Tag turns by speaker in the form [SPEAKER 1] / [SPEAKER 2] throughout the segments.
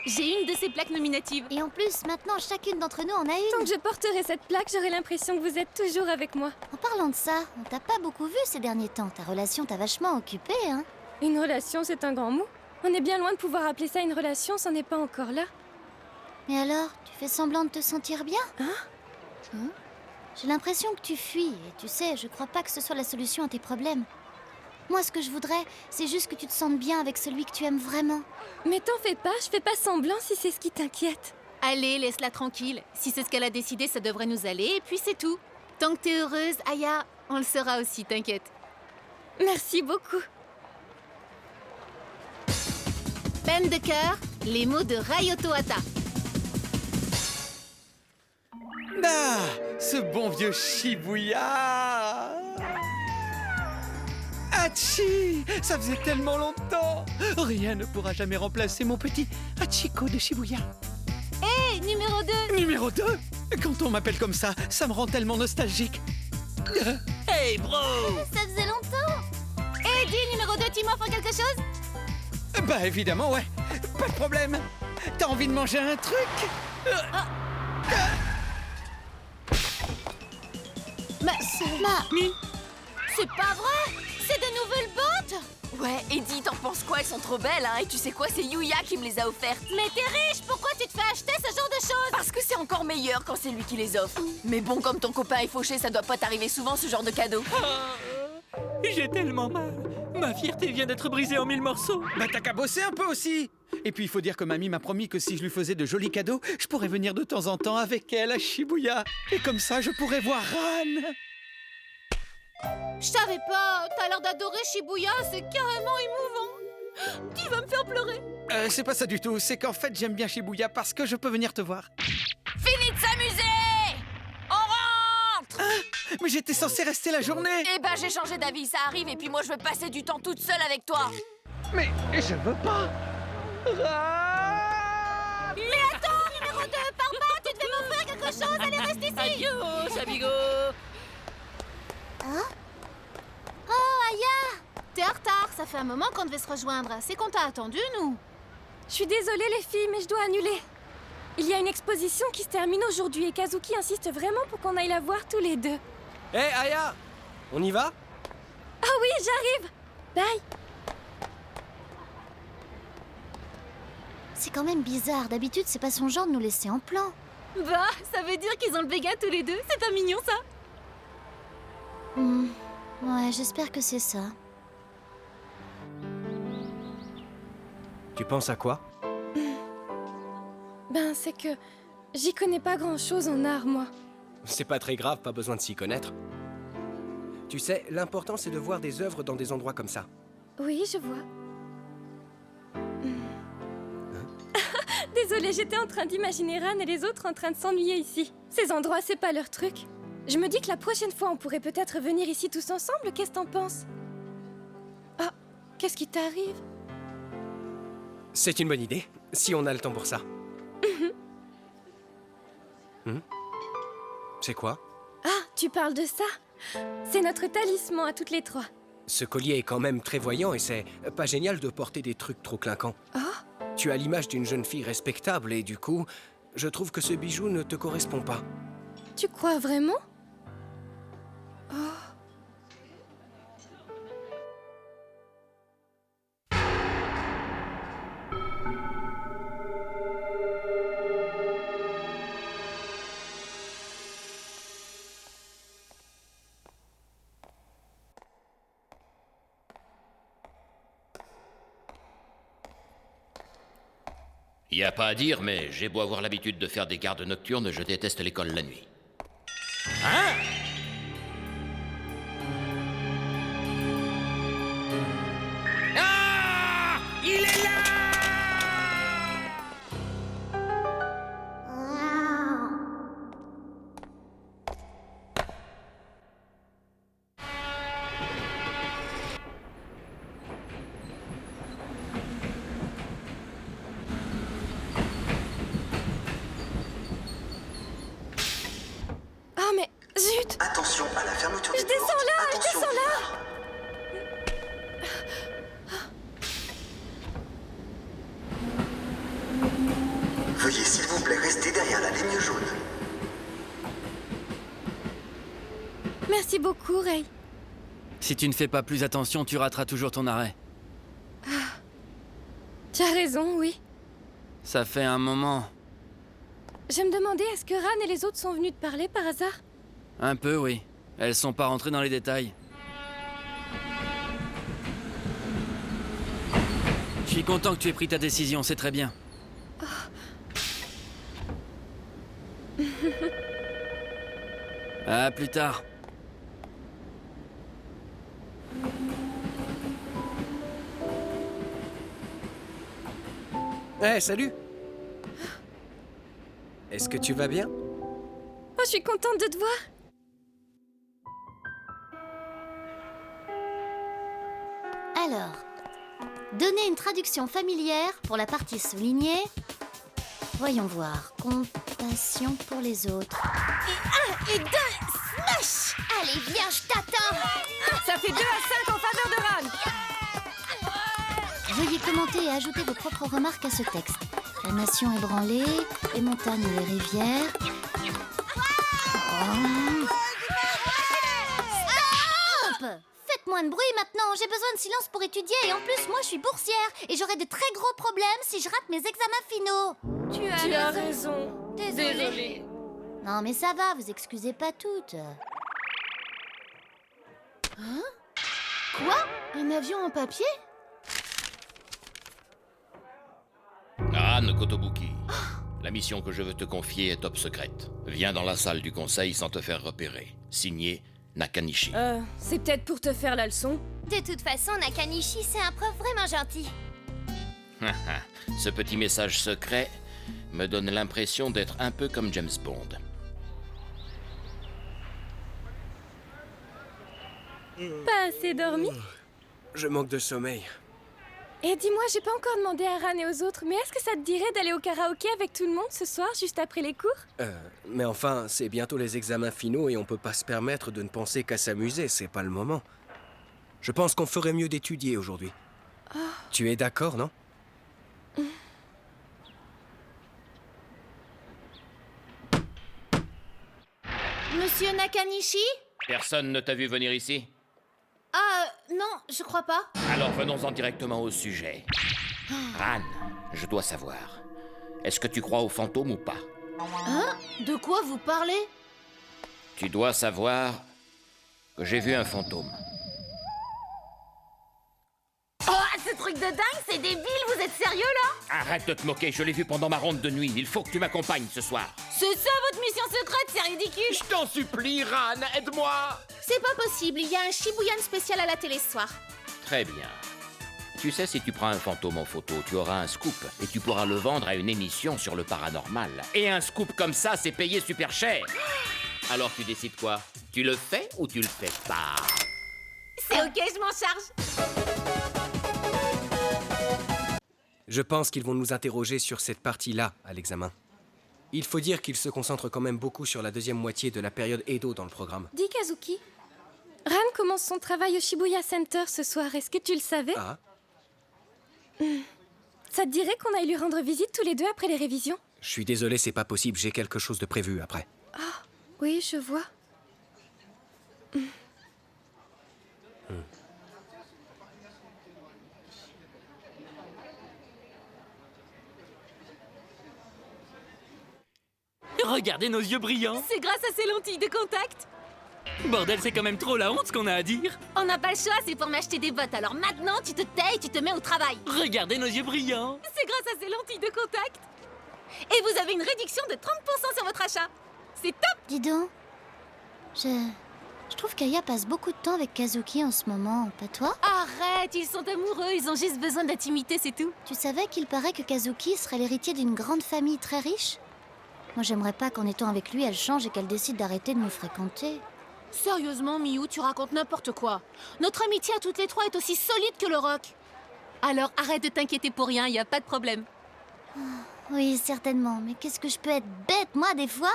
[SPEAKER 1] j'ai une de ces plaques nominatives.
[SPEAKER 2] Et en plus, maintenant, chacune d'entre nous en a une.
[SPEAKER 3] Tant que je porterai cette plaque, j'aurai l'impression que vous êtes toujours avec moi.
[SPEAKER 2] En parlant de ça, on t'a pas beaucoup vu ces derniers temps. Ta relation t'a vachement occupée, hein.
[SPEAKER 3] Une relation, c'est un grand mot. On est bien loin de pouvoir appeler ça une relation, c'en est pas encore là.
[SPEAKER 2] Mais alors, tu fais semblant de te sentir bien? Hein? J'ai l'impression que tu fuis, et tu sais, je crois pas que ce soit la solution à tes problèmes. Moi, ce que je voudrais, c'est juste que tu te sentes bien avec celui que tu aimes vraiment.
[SPEAKER 3] Mais t'en fais pas, je fais pas semblant si c'est ce qui t'inquiète.
[SPEAKER 1] Allez, laisse-la tranquille. Si c'est ce qu'elle a décidé, ça devrait nous aller, et puis c'est tout. Tant que t'es heureuse, Aya, on le sera aussi, t'inquiète.
[SPEAKER 3] Merci beaucoup.
[SPEAKER 1] Peine de cœur, les mots de Ryoto Hata.
[SPEAKER 4] Ah, ce bon vieux Shibuya! Hachi! Ça faisait tellement longtemps! Rien ne pourra jamais remplacer mon petit Hachiko de Shibuya.
[SPEAKER 1] Hé, numéro 2!
[SPEAKER 4] Numéro 2? Quand on m'appelle comme ça me rend tellement nostalgique. Hey, bro!
[SPEAKER 2] Ça faisait longtemps.
[SPEAKER 1] Hé, dis, numéro 2, tu m'offres quelque chose?
[SPEAKER 4] Bah évidemment, ouais. Pas de problème. T'as envie de manger un truc?
[SPEAKER 1] C'est pas vrai! C'est des nouvelles bottes!
[SPEAKER 5] Ouais, Eddie, t'en penses quoi? Elles sont trop belles, hein? Et tu sais quoi? C'est Yuya qui me les a offertes.
[SPEAKER 1] Mais t'es riche! Pourquoi tu te fais acheter ce genre de choses?
[SPEAKER 5] Parce que c'est encore meilleur quand c'est lui qui les offre. Mais bon, comme ton copain est fauché, ça doit pas t'arriver souvent ce genre de cadeau.
[SPEAKER 6] J'ai tellement mal. Ma fierté vient d'être brisée en 1000 morceaux.
[SPEAKER 4] Bah t'as qu'à bosser un peu aussi. Et puis il faut dire que mamie m'a promis que si je lui faisais de jolis cadeaux, je pourrais venir de temps en temps avec elle à Shibuya. Et comme ça, je pourrais voir Ran.
[SPEAKER 1] Je savais pas! T'as l'air d'adorer Shibuya, c'est carrément émouvant! Tu vas me faire pleurer!
[SPEAKER 4] C'est pas ça du tout, c'est qu'en fait j'aime bien Shibuya parce que je peux venir te voir.
[SPEAKER 5] Fini de s'amuser! On rentre!
[SPEAKER 4] Mais j'étais censé rester la journée.
[SPEAKER 5] Eh ben, j'ai changé d'avis, ça arrive, et puis moi je veux passer du temps toute seule avec toi.
[SPEAKER 4] Mais je veux pas.
[SPEAKER 1] Mais attends, numéro 2, pars pas! Tu devais m'offrir quelque chose! Allez, reste ici!
[SPEAKER 6] Adios, amigo.
[SPEAKER 1] Oh, Aya! T'es en retard, ça fait un moment qu'on devait se rejoindre. C'est qu'on t'a attendu, nous.
[SPEAKER 3] Je suis désolée les filles, mais je dois annuler. Il y a une exposition qui se termine aujourd'hui et Kazuki insiste vraiment pour qu'on aille la voir tous les deux.
[SPEAKER 6] Hé, Aya, on y va?
[SPEAKER 3] Ah oui, j'arrive. Bye.
[SPEAKER 2] C'est quand même bizarre. D'habitude, c'est pas son genre de nous laisser en plan.
[SPEAKER 1] Bah, ça veut dire qu'ils ont le béguin tous les deux. C'est pas mignon, ça?
[SPEAKER 2] Ouais, j'espère que c'est ça.
[SPEAKER 6] Tu penses à quoi?
[SPEAKER 3] Ben, c'est que j'y connais pas grand-chose en art, moi.
[SPEAKER 6] C'est pas très grave, pas besoin de s'y connaître. Tu sais, l'important c'est de voir des œuvres dans des endroits comme ça.
[SPEAKER 3] Oui, je vois. Désolée, j'étais en train d'imaginer Ran et les autres en train de s'ennuyer ici. Ces endroits, c'est pas leur truc. Je me dis que la prochaine fois, on pourrait peut-être venir ici tous ensemble. Qu'est-ce que t'en penses? Ah, qu'est-ce qui t'arrive?
[SPEAKER 6] C'est une bonne idée, si on a le temps pour ça. C'est quoi?
[SPEAKER 3] Ah, tu parles de ça? C'est notre talisman à toutes les trois.
[SPEAKER 6] Ce collier est quand même très voyant et c'est pas génial de porter des trucs trop clinquants.
[SPEAKER 3] Oh?
[SPEAKER 6] Tu as l'image d'une jeune fille respectable et du coup, je trouve que ce bijou ne te correspond pas.
[SPEAKER 3] Tu crois vraiment? Oh.
[SPEAKER 7] Y a pas à dire, mais j'ai beau avoir l'habitude de faire des gardes nocturnes, je déteste l'école la nuit. Hein? Ah! Il est là!
[SPEAKER 3] Oh, mais je
[SPEAKER 8] Si tu ne fais pas plus attention, tu rateras toujours ton arrêt.
[SPEAKER 3] Tu as raison, oui.
[SPEAKER 8] Ça fait un moment.
[SPEAKER 3] Je me demandais, est-ce que Ran et les autres sont venus te parler par hasard?
[SPEAKER 8] Un peu, oui. Elles sont pas rentrées dans les détails. Je suis content que tu aies pris ta décision, c'est très bien. À plus tard.
[SPEAKER 6] Hey, salut! Est-ce que tu vas bien?
[SPEAKER 3] Oh, je suis contente de te voir.
[SPEAKER 2] Alors, donner une traduction familière pour la partie soulignée. Voyons voir. Compassion pour les autres.
[SPEAKER 1] Et 2, smash!
[SPEAKER 2] Allez, viens, je t'attends.
[SPEAKER 3] Ça fait 2 à 5 en faveur de Ran.
[SPEAKER 2] Veuillez commenter et ajouter vos propres remarques à ce texte. La nation ébranlée, les montagnes et les rivières. Stop! Faites moins de bruit maintenant, j'ai besoin de silence pour étudier et en plus moi je suis boursière et j'aurai de très gros problèmes si je rate mes examens finaux.
[SPEAKER 3] Tu as raison.
[SPEAKER 2] Désolée. Non mais ça va, vous excusez pas toutes.
[SPEAKER 1] Quoi? Un avion en papier?
[SPEAKER 7] Ran Kotobuki, la mission que je veux te confier est top secrète. Viens dans la salle du conseil sans te faire repérer. Signé Nakanishi.
[SPEAKER 3] C'est peut-être pour te faire la leçon.
[SPEAKER 2] De toute façon, Nakanishi, c'est un prof vraiment gentil.
[SPEAKER 7] Ce petit message secret me donne l'impression d'être un peu comme James Bond.
[SPEAKER 3] Pas assez dormi?
[SPEAKER 6] Je manque de sommeil.
[SPEAKER 3] Et dis-moi, j'ai pas encore demandé à Ran et aux autres, mais est-ce que ça te dirait d'aller au karaoké avec tout le monde ce soir, juste après les cours?
[SPEAKER 6] Mais enfin, c'est bientôt les examens finaux et on peut pas se permettre de ne penser qu'à s'amuser, c'est pas le moment. Je pense qu'on ferait mieux d'étudier aujourd'hui. Tu es d'accord, non?
[SPEAKER 1] Monsieur Nakanishi?
[SPEAKER 7] Personne ne t'a vu venir ici?
[SPEAKER 1] Ah, non, je crois pas.
[SPEAKER 7] Alors venons-en directement au sujet. Ran, je dois savoir. Est-ce que tu crois aux fantômes ou pas?
[SPEAKER 1] Hein? De quoi vous parlez?
[SPEAKER 7] Tu dois savoir que j'ai vu un fantôme.
[SPEAKER 1] Oh, ce truc de dingue, c'est débile, vous êtes sérieux là?
[SPEAKER 7] Arrête de te moquer, je l'ai vu pendant ma ronde de nuit. Il faut que tu m'accompagnes ce soir.
[SPEAKER 1] C'est ça votre mission secrète, c'est ridicule!
[SPEAKER 7] Je t'en supplie, Ran, aide-moi!
[SPEAKER 1] C'est pas possible, il y a un Shibuyan spécial à la télé ce soir.
[SPEAKER 7] Très bien. Tu sais, si tu prends un fantôme en photo, tu auras un scoop et tu pourras le vendre à une émission sur le paranormal. Et un scoop comme ça, c'est payé super cher. Alors tu décides quoi? Tu le fais ou tu le fais pas?
[SPEAKER 1] C'est ok, je m'en charge.
[SPEAKER 6] Je pense qu'ils vont nous interroger sur cette partie-là à l'examen. Il faut dire qu'ils se concentrent quand même beaucoup sur la deuxième moitié de la période Edo dans le programme.
[SPEAKER 3] Dis Kazuki, Ran commence son travail au Shibuya Center ce soir, est-ce que tu le savais?
[SPEAKER 6] Ah,
[SPEAKER 3] Ça te dirait qu'on aille lui rendre visite tous les deux après les révisions?
[SPEAKER 6] je suis désolé, c'est pas possible, j'ai quelque chose de prévu après.
[SPEAKER 3] Oui, je vois.
[SPEAKER 8] Regardez nos yeux brillants.
[SPEAKER 1] C'est grâce à ces lentilles de contact.
[SPEAKER 8] Bordel, c'est quand même trop la honte ce qu'on a à dire.
[SPEAKER 1] On n'a pas le choix, c'est pour m'acheter des bottes. Alors maintenant, tu te tais et tu te mets au travail.
[SPEAKER 8] Regardez nos yeux brillants.
[SPEAKER 1] C'est grâce à ces lentilles de contact. Et vous avez une réduction de 30% sur votre achat. C'est top.
[SPEAKER 2] Dis donc, je trouve qu'Aya passe beaucoup de temps avec Kazuki en ce moment, pas toi?
[SPEAKER 1] Arrête, ils sont amoureux, ils ont juste besoin d'intimité, c'est tout.
[SPEAKER 2] Tu savais qu'il paraît que Kazuki serait l'héritier d'une grande famille très riche? Moi, j'aimerais pas qu'en étant avec lui, elle change et qu'elle décide d'arrêter de nous fréquenter.
[SPEAKER 1] Sérieusement, Miou, tu racontes n'importe quoi. Notre amitié à toutes les trois est aussi solide que le roc. Alors arrête de t'inquiéter pour rien, y a pas de problème.
[SPEAKER 2] Oui, certainement, mais qu'est-ce que je peux être bête, moi, des fois?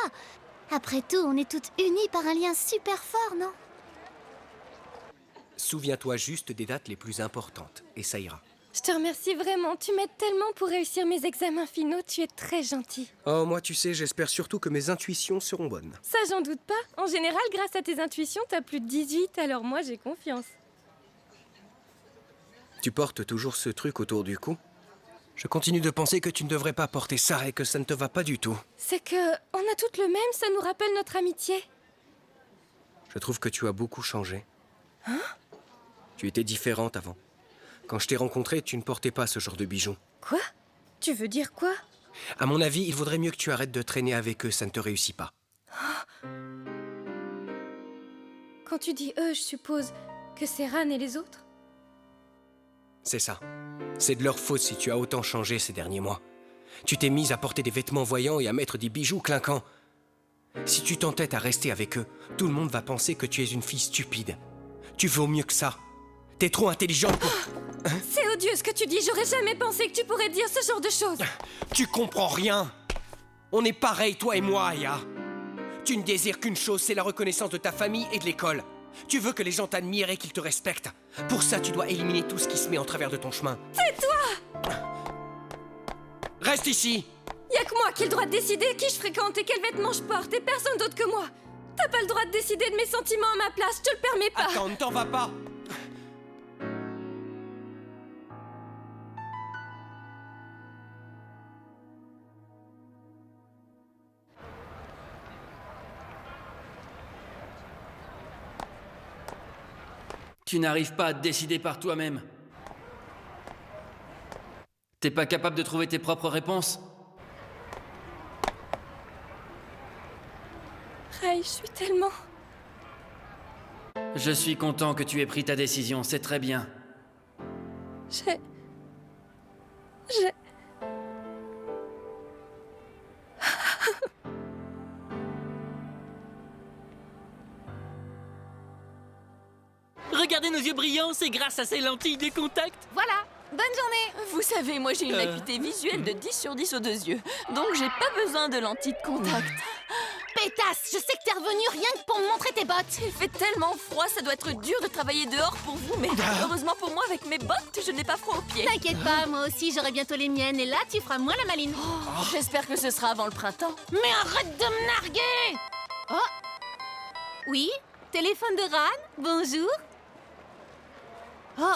[SPEAKER 2] Après tout, on est toutes unies par un lien super fort, non?
[SPEAKER 6] Souviens-toi juste des dates les plus importantes, et ça ira.
[SPEAKER 3] Je te remercie vraiment, tu m'aides tellement pour réussir mes examens finaux, tu es très gentil.
[SPEAKER 6] Oh, moi, tu sais, j'espère surtout que mes intuitions seront bonnes.
[SPEAKER 3] Ça, j'en doute pas. En général, grâce à tes intuitions, t'as plus de 18, alors moi, j'ai confiance.
[SPEAKER 6] Tu portes toujours ce truc autour du cou? Je continue de penser que tu ne devrais pas porter ça et que ça ne te va pas du tout.
[SPEAKER 3] C'est que on a toutes le même, ça nous rappelle notre amitié.
[SPEAKER 6] Je trouve que tu as beaucoup changé. Hein? Tu étais différente avant. Quand je t'ai rencontrée, tu ne portais pas ce genre de bijoux.
[SPEAKER 3] Quoi? Tu veux dire quoi?
[SPEAKER 6] À mon avis, il vaudrait mieux que tu arrêtes de traîner avec eux, ça ne te réussit pas.
[SPEAKER 3] Quand tu dis eux, je suppose que c'est Ran et les autres?
[SPEAKER 6] C'est ça. C'est de leur faute si tu as autant changé ces derniers mois. Tu t'es mise à porter des vêtements voyants et à mettre des bijoux clinquants. Si tu t'entêtes à rester avec eux, tout le monde va penser que tu es une fille stupide. Tu vaux mieux que ça. T'es trop intelligente pour... Hein?
[SPEAKER 3] C'est odieux ce que tu dis, j'aurais jamais pensé que tu pourrais dire ce genre de choses.
[SPEAKER 6] Tu comprends rien. On est pareils, toi et moi, Aya. Tu ne désires qu'une chose, c'est la reconnaissance de ta famille et de l'école. Tu veux que les gens t'admirent et qu'ils te respectent. Pour ça, tu dois éliminer tout ce qui se met en travers de ton chemin.
[SPEAKER 3] Tais-toi!
[SPEAKER 6] Reste ici!
[SPEAKER 3] Y'a que moi qui ai le droit de décider qui je fréquente et quels vêtements je porte, et personne d'autre que moi. T'as pas le droit de décider de mes sentiments à ma place, je te le permets pas.
[SPEAKER 6] Attends, ne t'en va pas!
[SPEAKER 8] Tu n'arrives pas à te décider par toi-même. T'es pas capable de trouver tes propres réponses?
[SPEAKER 3] Ray, je suis tellement...
[SPEAKER 8] Je suis content que tu aies pris ta décision, c'est très bien.
[SPEAKER 3] J'ai...
[SPEAKER 9] Regardez nos yeux brillants, c'est grâce à ces lentilles de contact.
[SPEAKER 1] Voilà, bonne journée.
[SPEAKER 5] Vous savez, moi j'ai une acuité visuelle de 10 sur 10 aux 2 yeux. Donc j'ai pas besoin de lentilles de contact.
[SPEAKER 1] Pétasse, je sais que t'es revenue rien que pour me montrer tes bottes.
[SPEAKER 5] Il fait tellement froid, ça doit être dur de travailler dehors pour vous. Mais heureusement pour moi, avec mes bottes, je n'ai pas froid aux pieds.
[SPEAKER 1] T'inquiète pas, moi aussi j'aurai bientôt les miennes et là tu feras moins la maline.
[SPEAKER 5] J'espère que ce sera avant le printemps.
[SPEAKER 1] Mais arrête de me narguer. Oh. Oui, téléphone de Ran, bonjour. Oh.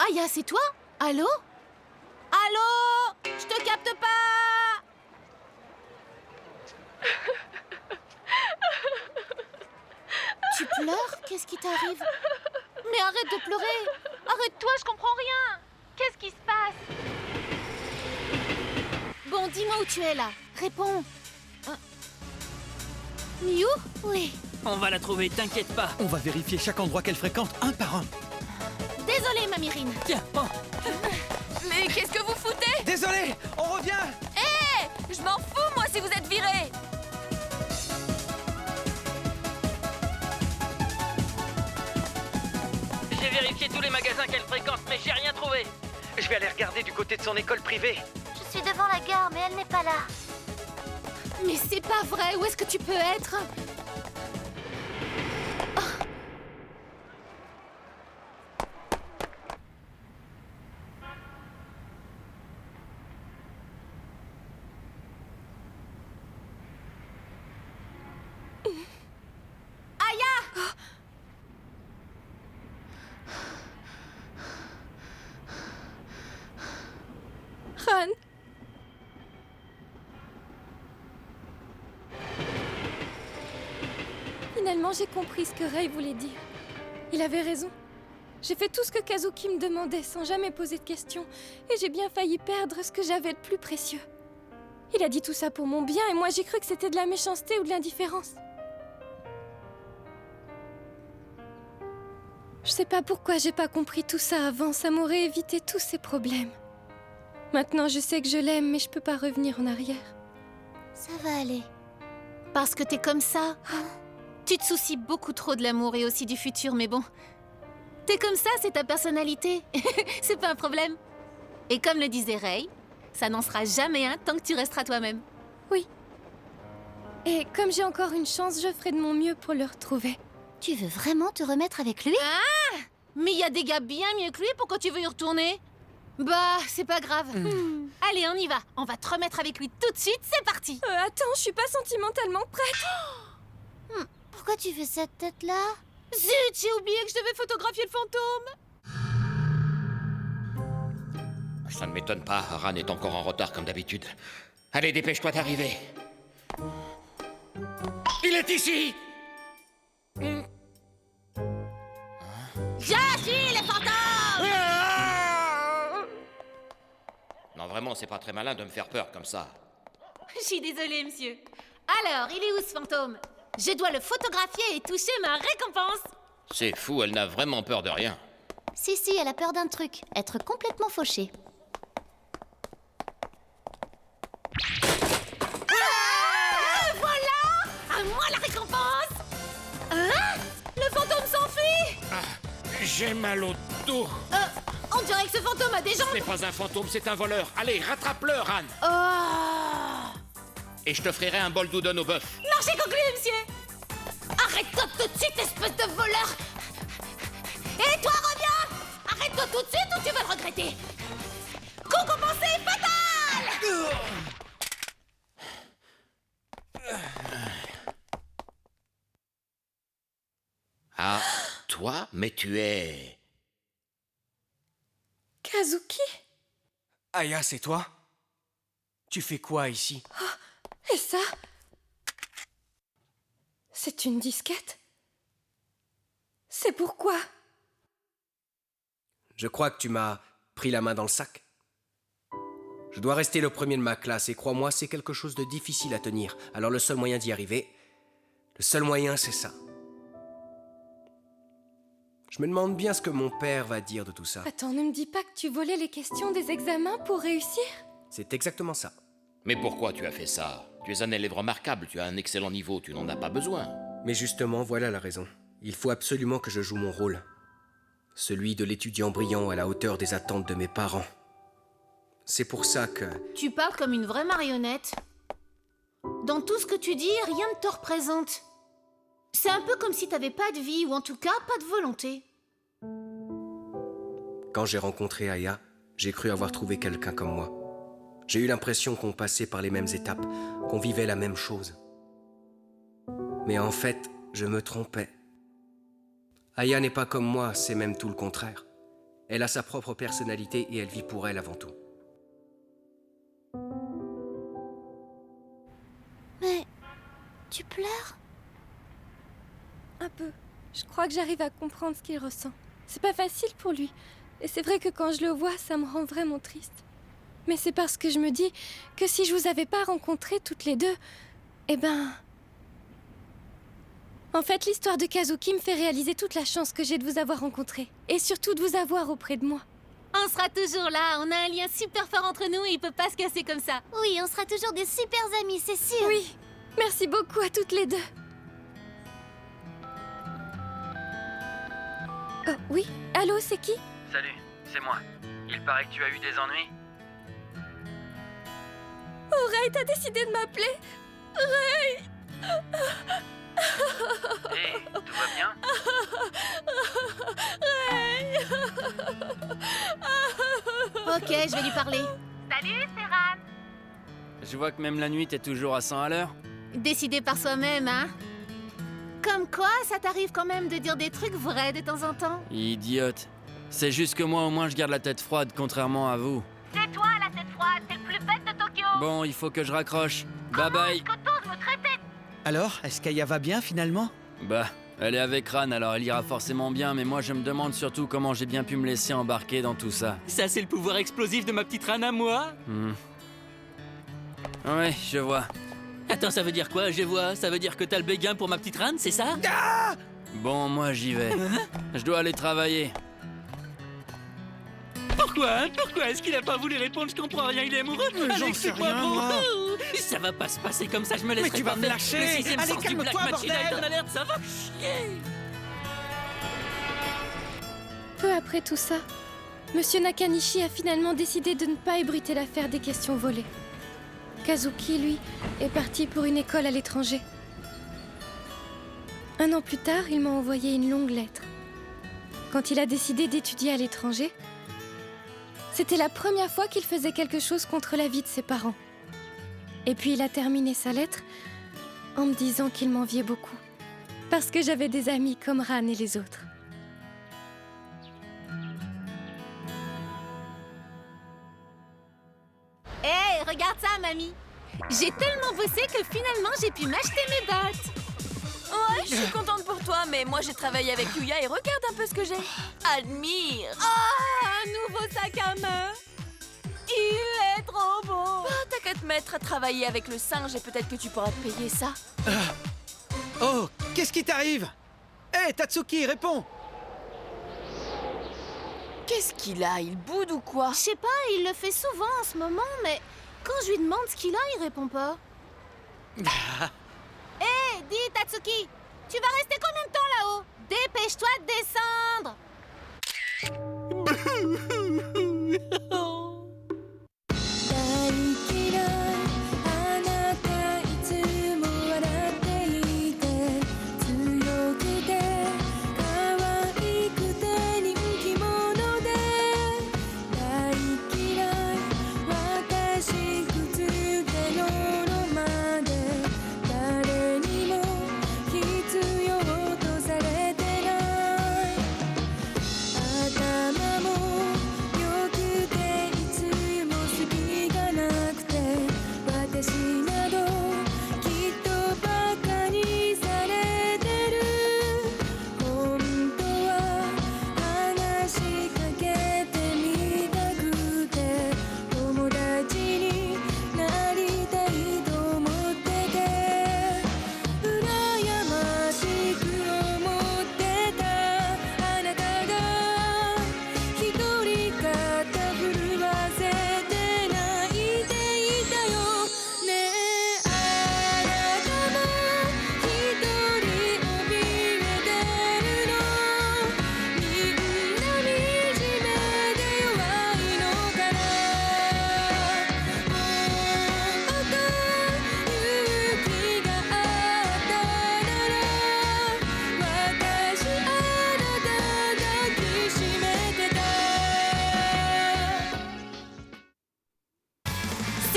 [SPEAKER 1] Aya, c'est toi? Allô? Allô? Je te capte pas. Tu pleures? Qu'est-ce qui t'arrive? Mais arrête de pleurer. Arrête-toi, je comprends rien. Qu'est-ce qui se passe? Bon, dis-moi où tu es là. Réponds. Miou? Oui.
[SPEAKER 9] On va la trouver, t'inquiète pas.
[SPEAKER 4] On va vérifier chaque endroit qu'elle fréquente, un par un.
[SPEAKER 1] Désolée, ma Myrine.
[SPEAKER 9] Tiens, prends.
[SPEAKER 5] Mais qu'est-ce que vous foutez?
[SPEAKER 4] Désolé, on revient.
[SPEAKER 5] Hé, je m'en fous, moi, si vous êtes virés.
[SPEAKER 9] J'ai vérifié tous les magasins qu'elle fréquente, mais j'ai rien trouvé.
[SPEAKER 4] Je vais aller regarder du côté de son école privée.
[SPEAKER 2] Je suis devant la gare, mais elle n'est pas là.
[SPEAKER 1] Mais c'est pas vrai, où est-ce que tu peux être?
[SPEAKER 3] Ran. Finalement, j'ai compris ce que Ray voulait dire. Il avait raison. J'ai fait tout ce que Kazuki me demandait sans jamais poser de questions, et j'ai bien failli perdre ce que j'avais de plus précieux. Il a dit tout ça pour mon bien, et moi j'ai cru que c'était de la méchanceté ou de l'indifférence. Je sais pas pourquoi j'ai pas compris tout ça avant, ça m'aurait évité tous ces problèmes. Maintenant, je sais que je l'aime, mais je peux pas revenir en arrière.
[SPEAKER 2] Ça va aller.
[SPEAKER 1] Parce que t'es comme ça. Tu te soucies beaucoup trop de l'amour et aussi du futur, mais bon. T'es comme ça, c'est ta personnalité. C'est pas un problème. Et comme le disait Ray, ça n'en sera jamais un tant que tu resteras toi-même.
[SPEAKER 3] Oui. Et comme j'ai encore une chance, je ferai de mon mieux pour le retrouver.
[SPEAKER 2] Tu veux vraiment te remettre avec lui?
[SPEAKER 1] Mais il y a des gars bien mieux que lui, pourquoi tu veux y retourner? Bah, c'est pas grave. Allez, on y va. On va te remettre avec lui tout de suite, c'est parti.
[SPEAKER 3] Attends, je suis pas sentimentalement prête.
[SPEAKER 2] Pourquoi tu fais cette tête-là?
[SPEAKER 1] Zut, j'ai oublié que je devais photographier le fantôme.
[SPEAKER 7] Ça ne m'étonne pas, Ran est encore en retard comme d'habitude. Allez, dépêche-toi d'arriver. Il est ici!
[SPEAKER 1] Je suis les fantômes!
[SPEAKER 7] Non, vraiment, c'est pas très malin de me faire peur comme ça.
[SPEAKER 1] Je suis désolée, monsieur. Alors, il est où ce fantôme? Je dois le photographier et toucher ma récompense.
[SPEAKER 7] C'est fou, elle n'a vraiment peur de rien.
[SPEAKER 2] Si, elle a peur d'un truc. Être complètement fauchée.
[SPEAKER 1] Voilà! À moi la récompense! Hein? Le fantôme s'enfuit!
[SPEAKER 7] J'ai mal au dos.
[SPEAKER 1] On dirait que ce fantôme a des jambes!
[SPEAKER 7] C'est pas un fantôme, c'est un voleur. Allez, rattrape-le, Ran.
[SPEAKER 1] Oh!
[SPEAKER 7] Et je t'offrirai un bol d'oudon au bœuf.
[SPEAKER 1] Marché conclu, monsieur! Arrête-toi tout de suite, espèce de voleur! Et toi, reviens! Arrête-toi tout de suite ou tu vas le regretter! Coup compensé fatal!
[SPEAKER 7] Ah, toi? Mais tu es...
[SPEAKER 3] Kazuki?
[SPEAKER 6] Aya, c'est toi? Tu fais quoi ici?
[SPEAKER 3] Et ça? C'est une disquette? C'est pourquoi?
[SPEAKER 6] Je crois que tu m'as pris la main dans le sac. Je dois rester le premier de ma classe et crois-moi, c'est quelque chose de difficile à tenir. Alors le seul moyen d'y arriver, le seul moyen, c'est ça. Je me demande bien ce que mon père va dire de tout ça.
[SPEAKER 3] Attends, ne me dis pas que tu volais les questions des examens pour réussir?
[SPEAKER 6] C'est exactement ça.
[SPEAKER 7] Mais pourquoi tu as fait ça? Tu es un élève remarquable, tu as un excellent niveau, tu n'en as pas besoin.
[SPEAKER 6] Mais justement, voilà la raison. Il faut absolument que je joue mon rôle. Celui de l'étudiant brillant à la hauteur des attentes de mes parents. C'est pour ça que...
[SPEAKER 1] Tu parles comme une vraie marionnette. Dans tout ce que tu dis, rien ne te représente. C'est un peu comme si t'avais pas de vie, ou en tout cas, pas de volonté.
[SPEAKER 6] Quand j'ai rencontré Aya, j'ai cru avoir trouvé quelqu'un comme moi. J'ai eu l'impression qu'on passait par les mêmes étapes, qu'on vivait la même chose. Mais en fait, je me trompais. Aya n'est pas comme moi, c'est même tout le contraire. Elle a sa propre personnalité et elle vit pour elle avant tout.
[SPEAKER 2] Mais... tu pleures?
[SPEAKER 3] Un peu. Je crois que j'arrive à comprendre ce qu'il ressent. C'est pas facile pour lui. Et c'est vrai que quand je le vois, ça me rend vraiment triste. Mais c'est parce que je me dis que si je vous avais pas rencontrées toutes les deux, eh ben... En fait, l'histoire de Kazuki me fait réaliser toute la chance que j'ai de vous avoir rencontrés. Et surtout de vous avoir auprès de moi.
[SPEAKER 1] On sera toujours là, on a un lien super fort entre nous et il peut pas se casser comme ça.
[SPEAKER 2] Oui, on sera toujours des super amis, c'est sûr.
[SPEAKER 3] Oui, merci beaucoup à toutes les deux. Oh, oui, allô, c'est qui?
[SPEAKER 8] Salut, c'est moi. Il paraît que tu as eu des ennuis.
[SPEAKER 3] Oh, Ray, t'as décidé de m'appeler? Ray!
[SPEAKER 8] Hé, tout va bien?
[SPEAKER 3] Ray!
[SPEAKER 1] Ok, je vais lui parler.
[SPEAKER 10] Salut, c'est Ran.
[SPEAKER 8] Je vois que même la nuit, t'es toujours à 100 à l'heure.
[SPEAKER 1] Décidé par soi-même, hein? Comme quoi, ça t'arrive quand même de dire des trucs vrais de temps en temps?
[SPEAKER 8] Idiote. C'est juste que moi, au moins, je garde la tête froide, contrairement à vous.
[SPEAKER 10] C'est toi la tête froide, c'est le plus bête de Tokyo.
[SPEAKER 8] Bon, il faut que je raccroche. Bye bye.
[SPEAKER 10] Que t'oses me traiter?
[SPEAKER 4] Alors, est-ce qu'Aya va bien finalement?
[SPEAKER 8] Bah, elle est avec Ran, alors elle ira forcément bien, mais moi je me demande surtout comment j'ai bien pu me laisser embarquer dans tout ça.
[SPEAKER 9] Ça, c'est le pouvoir explosif de ma petite Ran à moi.
[SPEAKER 8] Ouais, je vois.
[SPEAKER 9] Attends, ça veut dire quoi? Je vois, ça veut dire que t'as le béguin pour ma petite Ran, c'est ça?
[SPEAKER 8] Bon, moi j'y vais. Je dois aller travailler.
[SPEAKER 9] Pourquoi, hein? Pourquoi est-ce qu'il a pas voulu répondre? Je comprends rien, il est amoureux.
[SPEAKER 4] j'en
[SPEAKER 9] Alex,
[SPEAKER 4] sais
[SPEAKER 9] c'est pas
[SPEAKER 4] rien,
[SPEAKER 9] beau.
[SPEAKER 4] moi.
[SPEAKER 9] Ça va pas se passer comme ça, je me laisserai
[SPEAKER 4] tu vas
[SPEAKER 9] pas
[SPEAKER 4] me
[SPEAKER 9] faire.
[SPEAKER 4] lâcher.
[SPEAKER 9] Le sixième
[SPEAKER 4] Allez,
[SPEAKER 9] sens du Black
[SPEAKER 4] calme-toi,
[SPEAKER 9] Machina est
[SPEAKER 4] bordel.
[SPEAKER 9] en alerte, ça va chier.
[SPEAKER 3] Peu après tout ça, Monsieur Nakanishi a finalement décidé de ne pas ébruiter l'affaire des questions volées. Kazuki, lui, est parti pour une école à l'étranger. 1 an plus tard, il m'a envoyé une longue lettre. Quand il a décidé d'étudier à l'étranger, c'était la première fois qu'il faisait quelque chose contre la vie de ses parents. Et puis il a terminé sa lettre en me disant qu'il m'enviait beaucoup. Parce que j'avais des amis comme Ran et les autres.
[SPEAKER 1] regarde ça, mamie. J'ai tellement bossé que finalement j'ai pu m'acheter mes bottes.
[SPEAKER 5] Ouais, je suis contente pour toi, mais moi j'ai travaillé avec Yuya et regarde un peu ce que j'ai. Admire.
[SPEAKER 3] Un nouveau sac à main. Il est trop beau.
[SPEAKER 5] Oh, t'as qu'à te mettre à travailler avec le singe et peut-être que tu pourras te payer ça.
[SPEAKER 4] Oh, qu'est-ce qui t'arrive? Hé, Tatsuki, réponds!
[SPEAKER 5] Qu'est-ce qu'il a? Il boude ou quoi?
[SPEAKER 1] Je sais pas, il le fait souvent en ce moment, mais quand je lui demande ce qu'il a, il répond pas. Hé, dis Tatsuki, tu vas rester combien de temps là-haut? Dépêche-toi de descendre!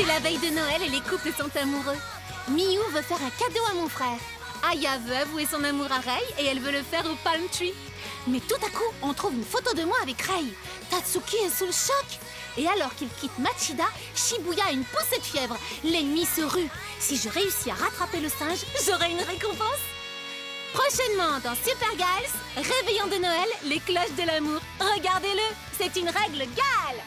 [SPEAKER 1] 'C'est la veille de Noël et les couples sont amoureux. Miyu veut faire un cadeau à mon frère. Aya veut avouer son amour à Rei et elle veut le faire au Palm Tree. Mais tout à coup, on trouve une photo de moi avec Rei. Tatsuki est sous le choc. Et alors qu'il quitte Machida, Shibuya a une poussée de fièvre. L'ennemi se rue. Si je réussis à rattraper le singe, j'aurai une récompense. Prochainement dans Super Gals, réveillon de Noël, les cloches de l'amour. Regardez-le, c'est une règle Gale.